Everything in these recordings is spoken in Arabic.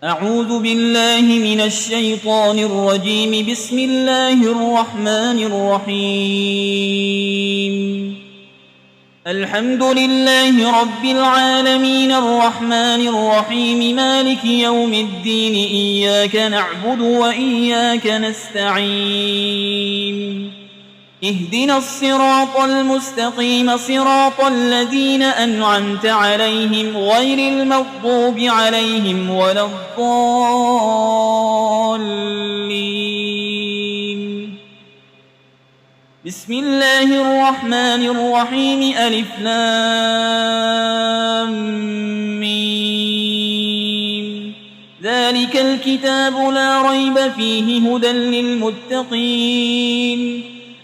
أعوذ بالله من الشيطان الرجيم. بسم الله الرحمن الرحيم. الحمد لله رب العالمين الرحمن الرحيم مالك يوم الدين إياك نعبد وإياك نستعين اهدنا الصراط المستقيم صراط الذين أنعمت عليهم غير المغضوب عليهم ولا الضالين. بسم الله الرحمن الرحيم. ألف لام ميم. ذلك الكتاب لا ريب فيه هدى للمتقين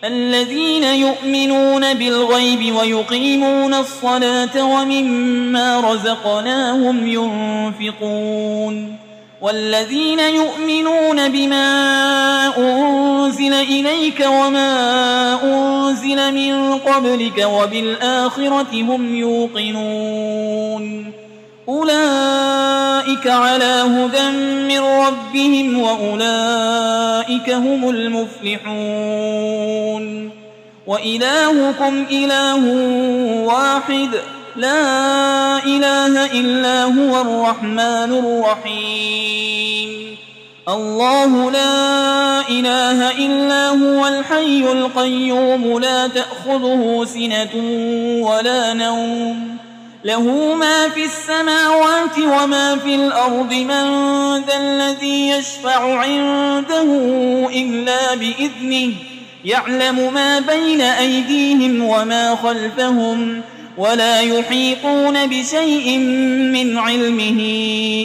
الذين يؤمنون بالغيب ويقيمون الصلاة ومما رزقناهم ينفقون والذين يؤمنون بما أنزل إليك وما أنزل من قبلك وبالآخرة هم يوقنون أولئك على هدى من ربهم وأولئك هم المفلحون. وإلهكم إله واحد لا إله إلا هو الرحمن الرحيم. الله لا إله إلا هو الحي القيوم لا تأخذه سنة ولا نوم له ما في السماوات وما في الأرض. من ذا الذي يشفع عنده إلا بإذنه يعلم ما بين أيديهم وما خلفهم ولا يحيطون بشيء من علمه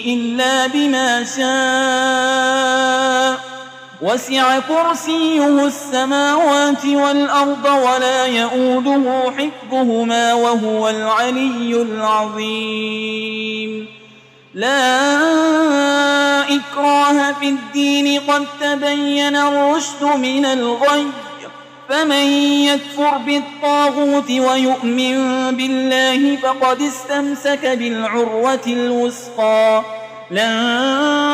إلا بما شاء وسع كرسيه السماوات والأرض ولا يؤوده حفظهما وهو العلي العظيم. لا إكراه في الدين قد تبين الرشد من الغي فمن يكفر بالطاغوت ويؤمن بالله فقد استمسك بالعروة الوثقى لا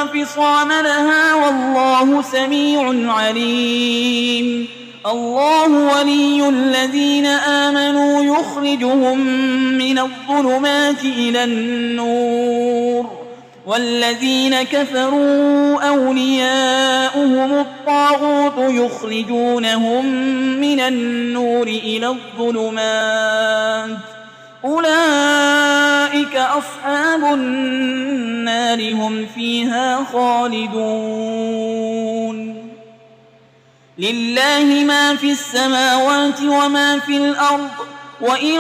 انفصام لها والله سميع عليم. الله ولي الذين آمنوا يخرجهم من الظلمات إلى النور والذين كفروا أولياؤهم الطاغوت يخرجونهم من النور إلى الظلمات أولئك أصحاب النار هم فيها خالدون. لله ما في السماوات وما في الأرض وإن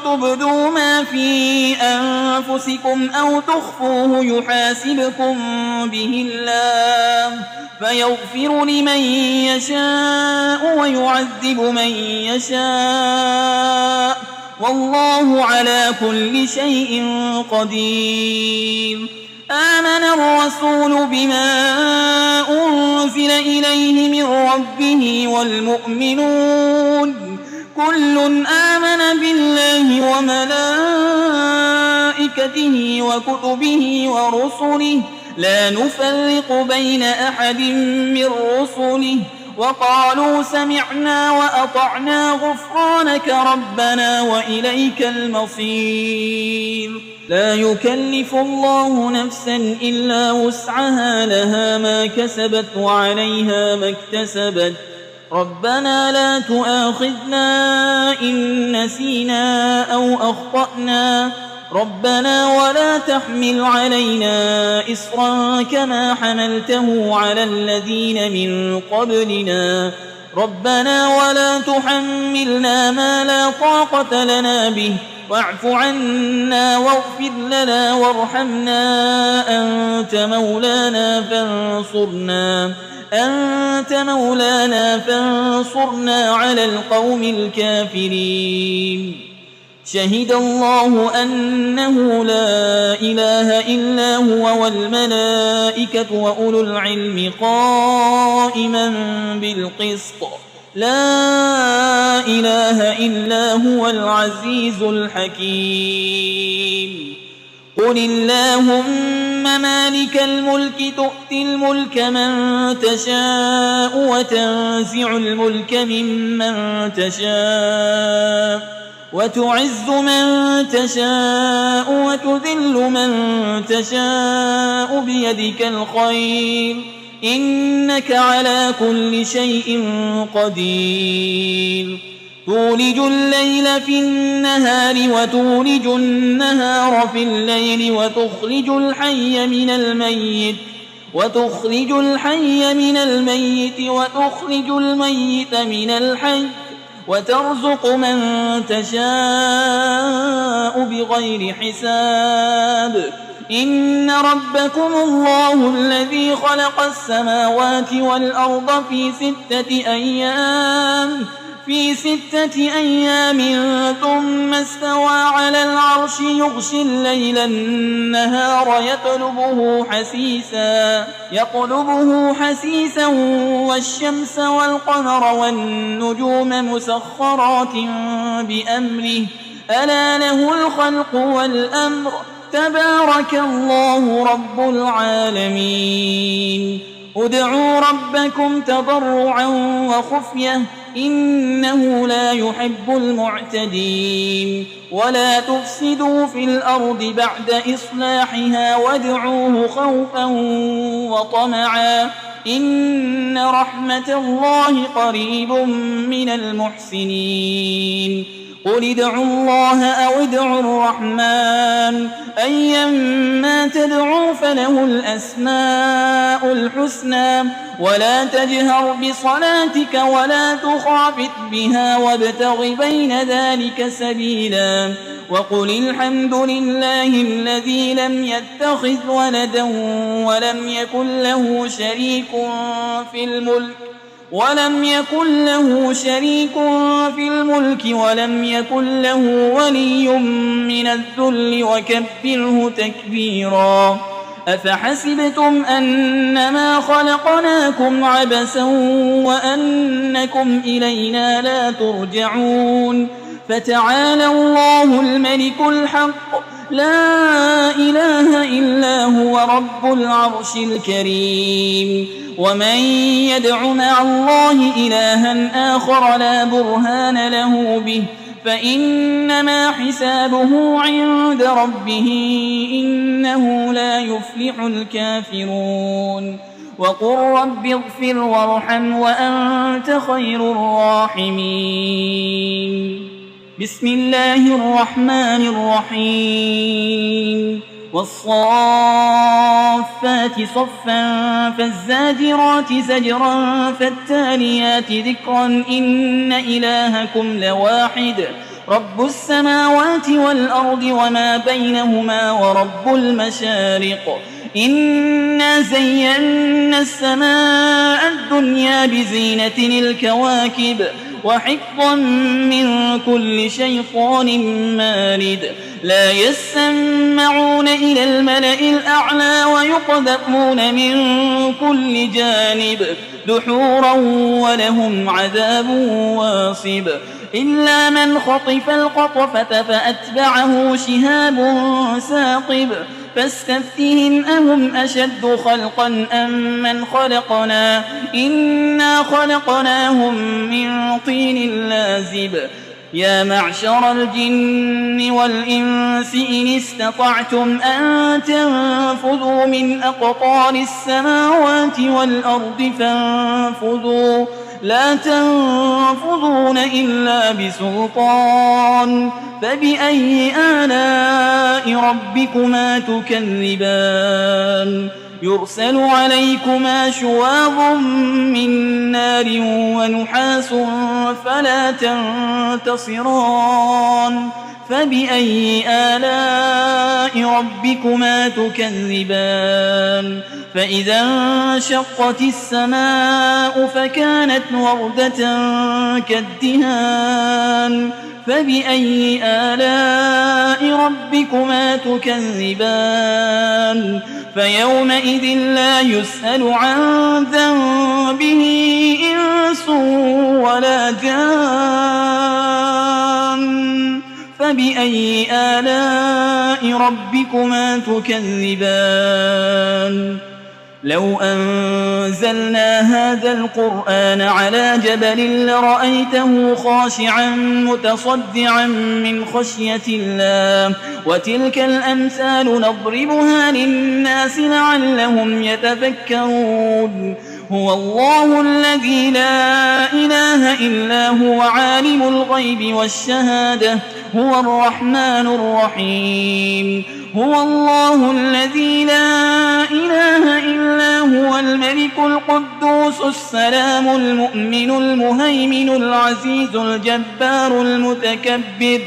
تبدوا ما في أنفسكم أو تخفوه يحاسبكم به الله فيغفر لمن يشاء ويعذب من يشاء والله على كل شيء قدير. آمن الرسول بما أنزل إليه من ربه والمؤمنون كل آمن بالله وملائكته وكتبه ورسله لا نفرق بين أحد من رسله وقالوا سمعنا وأطعنا غفرانك ربنا وإليك المصير. لا يكلف الله نفسا إلا وسعها لها ما كسبت وعليها ما اكتسبت ربنا لا تؤاخذنا إن نسينا أو أخطأنا ربنا ولا تحمل علينا إصرا كما حملته على الذين من قبلنا ربنا ولا تحملنا ما لا طاقة لنا به واعف عنا واغفر لنا وارحمنا أنت مولانا فانصرنا على القوم الكافرين. شهد الله أنه لا إله إلا هو والملائكة وأولو العلم قائما بالقسط لا إله إلا هو العزيز الحكيم. قل اللهم مالك الملك تؤتي الملك من تشاء وتنزع الملك ممن تشاء وتعز من تشاء وتذل من تشاء بيدك الخير إنك على كل شيء قدير تولج الليل في النهار وتولج النهار في الليل وتخرج الحي من الميت وتخرج الميت من الحي وترزق من تشاء بغير حساب إن ربكم الله الذي خلق السماوات والأرض في 6 أيام ثم استوى على العرش يغشي الليل النهار يطلبه حسيسا والشمس والقمر والنجوم مسخرات بأمره ألا له الخلق والأمر تبارك الله رب العالمين ادعوا ربكم تضرعا وخفية إنه لا يحب المعتدين ولا تفسدوا في الأرض بعد إصلاحها وادعوه خوفا وطمعا إن رحمة الله قريب من المحسنين قل ادعوا الله أو ادعوا الرحمن أيما تدعوا فله الأسماء الحسنى ولا تجهر بصلاتك ولا تخافت بها وابتغ بين ذلك سبيلا وقل الحمد لله الذي لم يتخذ ولدا ولم يكن له شريك في الملك ولم يكن له ولي من الذل وكبره تكبيرا أفحسبتم أنما خلقناكم عبثا وأنكم إلينا لا ترجعون فتعالى الله الملك الحق لا إله إلا هو رب العرش الكريم ومن يدع مع الله إلها آخر لا برهان له به فإنما حسابه عند ربه إنه لا يفلح الكافرون وقل رب اغفر وارحم وأنت خير الراحمين بسم الله الرحمن الرحيم والصافات صفا فالزاجرات زجرا فالتاليات ذكرا إن إلهكم لواحد رب السماوات والأرض وما بينهما ورب المشارق إنا زينا السماء الدنيا بزينة الكواكب وحفظا من كل شيطان مارد لا يسمعون إلى الملأ الأعلى ويقذفون من كل جانب دحورا ولهم عذاب واصب إلا من خطف القطفة فأتبعه شهاب ثاقب فاستفتهم أهم أشد خلقا أم من خلقنا إنا خلقناهم من طين لازب يا معشر الجن والإنس إن استطعتم أن تنفذوا من أقطار السماوات والأرض فانفذوا لا تنفذون إلا بسلطان فبأي آلاء ربكما تكذبان يرسل عليكما شواظ من نار ونحاس فلا تنتصران فبأي آلاء ربكما تكذبان فإذا انشقت السماء فكانت وردة كالدهان فبأي آلاء ربكما تكذبان فيومئذ لا يسأل عن ذنبه إنس ولا جان فبأي آلاء ربكما تكذبان لو أنزلنا هذا القرآن على جبل لرأيته خاشعا متصدعا من خشية الله وتلك الأمثال نضربها للناس لعلهم يتفكرون هو الله الذي لا إله إلا هو عالم الغيب والشهادة هو الرحمن الرحيم هو الله الذي لا إله إلا هو الملك القدوس السلام المؤمن المهيمن العزيز الجبار المتكبر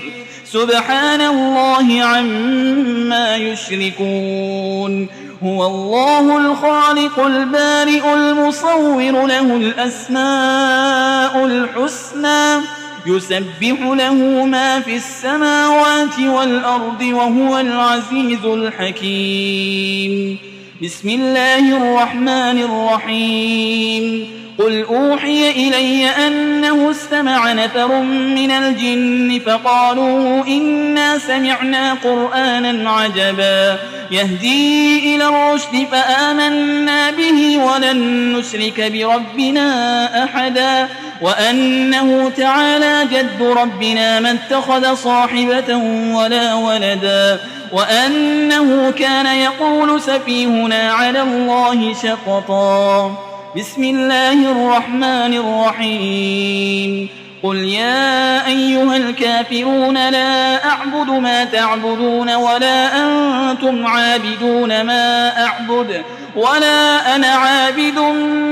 سبحان الله عما يشركون هو الله الخالق البارئ المصور له الأسماء الحسنى يسبح له ما في السماوات والأرض وهو العزيز الحكيم بسم الله الرحمن الرحيم قل أوحي إلي أنه استمع نفر من الجن فقالوا إنا سمعنا قرآنا عجبا يهدي إلى الرشد فآمنا به ولن نشرك بربنا أحدا وأنه تعالى جد ربنا ما اتخذ صاحبة ولا ولدا وأنه كان يقول سفيهنا على الله شططا بسم الله الرحمن الرحيم قل يا أيها الكافرون لا أعبد ما تعبدون ولا أنتم عابدون ما أعبد ولا أنا عابد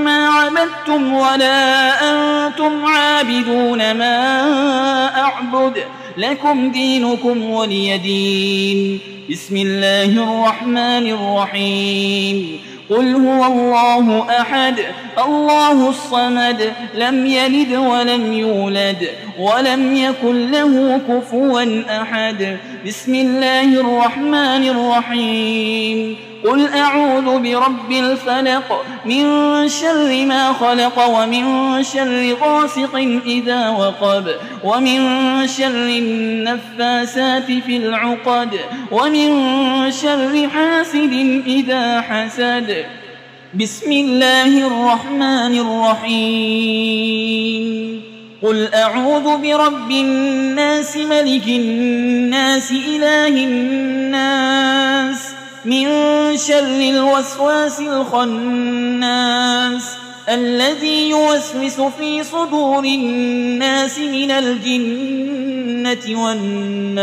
ما عبدتم ولا أنتم عابدون ما أعبد لكم دينكم ولي دين بسم الله الرحمن الرحيم قل هو الله أحد الله الصمد لم يلد ولم يولد ولم يكن له كفوا أحد بسم الله الرحمن الرحيم قل أعوذ برب الفلق من شر ما خلق ومن شر غاسق إذا وقب ومن شر النفاسات في العقد ومن شر حاسد إذا حسد بسم الله الرحمن الرحيم قل أعوذ برب الناس ملك الناس إله الناس من شر الوسواس الخناس الذي يوسوس في صدور الناس من الجنة والناس